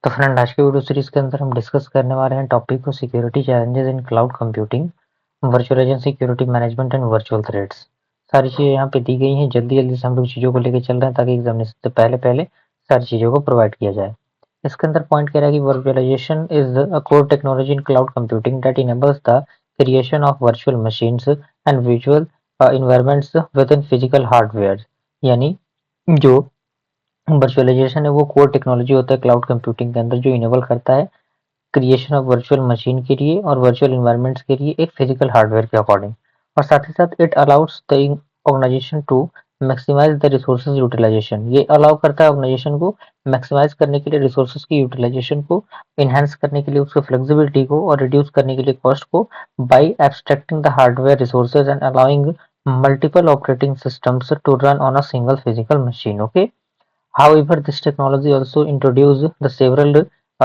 तो फ्रेंड, आज के वीडियो सीरीज के अंदर हम डिस्कस करने वाले हैं टॉपिक को security challenges in cloud computing, virtualization, security management and virtual threads. सारी चीज़ें यहाँ पे दी गई हैं। जल्दी जल्दी से हम लोग चीज़ों को लेकर चल रहे हैं ताकि एग्जामिनेशन से पहले पहले सारी चीज़ों को प्रोवाइड किया जाए। इसके अंदर पॉइंट कह रहा है कि virtualization is a core technology in cloud computing that enables the creation of virtual machines and visual environments within physical hardware. यानी जो वर्चुअलाइजेशन है वो कोर टेक्नोलॉजी होता है क्लाउड कंप्यूटिंग के अंदर, जो इनेबल करता है क्रिएशन ऑफ वर्चुअल मशीन के लिए और वर्चुअल इन्वायरमेंट्स के लिए एक फिजिकल हार्डवेयर के अकॉर्डिंग। और साथ ही साथ it allows the organization to maximize the resources utilization. ये अलाउ करता है ऑर्गेनाइजेशन को मैक्सिमाइज करने के लिए रिसोर्सेज की यूटिलाइजेशन को, इनहेंस करने के लिए उसकी फ्लेक्सिबिलिटी को और रिड्यूस करने के लिए कॉस्ट को, by abstracting the hardware resources and allowing multiple operating systems to run on a single physical machine. Okay. However, this technology also introduced the several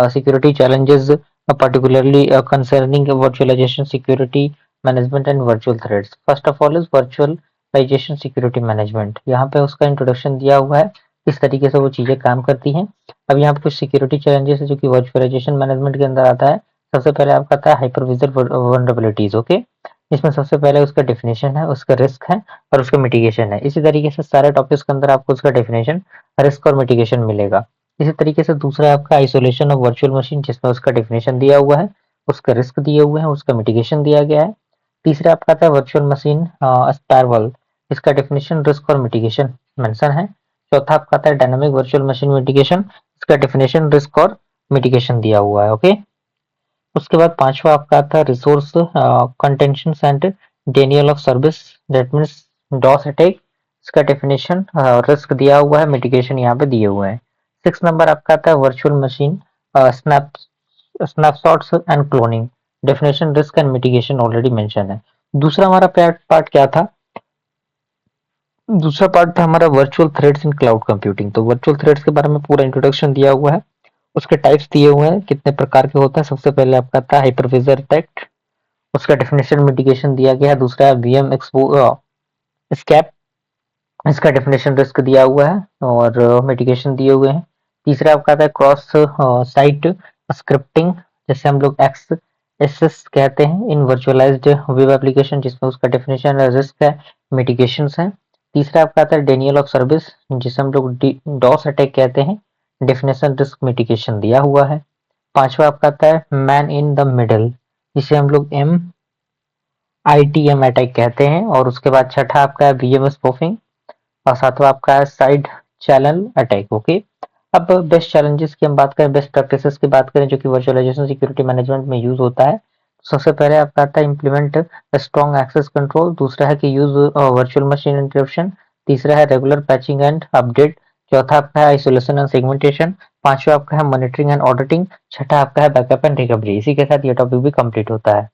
security challenges, particularly concerning virtualization, security management, and virtual threats. First of all is virtualization security management. यहाँ पे उसका introduction दिया हुआ है, किस तरीके से वो चीज़ें काम करती हैं। अब यहाँ पे कुछ सिक्योरिटी चैलेंजेस है जो कि वर्चुअलाइजेशन मैनेजमेंट के अंदर आता है। सबसे पहले आपका आता है हाइपरविजर वल्नरेबिलिटीज। ओके, इसमें सबसे पहले उसका डेफिनेशन है, उसका रिस्क है और उसका मिटिगेशन है। इसी तरीके से सारे टॉपिक्स के अंदर आपको उसका डेफिनेशन, रिस्क और मिटिगेशन मिलेगा। इसी तरीके से दूसरा है आपका आइसोलेशन ऑफ वर्चुअल मशीन, जिसमें उसका डेफिनेशन दिया हुआ है, उसका रिस्क दिए हुए हैं, उसका मिटिगेशन दिया गया है। तीसरा आपका आता है वर्चुअल मशीन स्पायरवल, इसका डेफिनेशन, रिस्क और मिटिगेशन मेंशन है। चौथा आपका आता है डायनामिक वर्चुअल मशीन मिटिगेशन, इसका डेफिनेशन, रिस्क और मिटिगेशन दिया हुआ है। ओके। उसके बाद पांचवा आपका आता है resource contention and denial of service, that means DoS attack, इसका डेफिनेशन, रिस्क दिया हुआ है, मिटिगेशन यहाँ पे दिए हुए हैं। 6 नंबर आपका आता है virtual machine snap snapshots and cloning, definition, risk and mitigation already mention है। दूसरा हमारा पार्ट क्या था? दूसरा पार्ट था हमारा वर्चुअल थ्रेड्स इन क्लाउड कंप्यूटिंग। तो वर्चुअल थ्रेड्स के बारे में पूरा इंट्रोडक्शन दिया हुआ है, उसके टाइप्स दिए हुए हैं, कितने प्रकार के होते हैं। सबसे पहले आपका आता है हाइपरविजर अटैक, उसका डेफिनेशन, मिटिगेशन दिया गया है। दूसरा है वीएम स्कैप, इसका डेफिनेशन, रिस्क दिया हुआ है और मिटिगेशन दिए हुए हैं। तीसरा आपका आता है क्रॉस साइट स्क्रिप्टिंग, जैसे हम लोग एक्स एस एस कहते हैं इन वर्चुअलाइज्ड वेब एप्लीकेशन, जिसमें उसका डेफिनेशन है, रिस्क है, मिटिगेशन है। तीसरा आपका आता है डेनियल ऑफ सर्विस, जिसे हम लोग डॉस अटैक कहते हैं, डेफिनेशन, रिस्क, मिटिगेशन दिया हुआ है। पांचवा आपका आता है मैन इन द मिडल, जिसे हम लोग MITM अटैक कहते हैं। और उसके बाद छठा आपका है VMS स्पूफिंग और सातवां आपका है साइड चैनल अटैक। ओके। अब बेस्ट चैलेंजेस की हम बात करें, बेस्ट प्रैक्टिसेस की बात करें जो कि वर्चुअलाइजेशन सिक्योरिटी मैनेजमेंट में यूज होता है। सबसे पहले आपका आता है इम्प्लीमेंट स्ट्रॉन्ग एक्सेस कंट्रोल। दूसरा है कि यूज वर्चुअल मशीन इंटरप्शन। तीसरा है रेगुलर पैचिंग एंड अपडेट। चौथा आपका है आइसोलेशन एंड सेगमेंटेशन। पांचवा आपका है मॉनिटरिंग एंड ऑडिटिंग। छठा आपका है बैकअप एंड रिकवरी। इसी के साथ ये टॉपिक भी कंप्लीट होता है।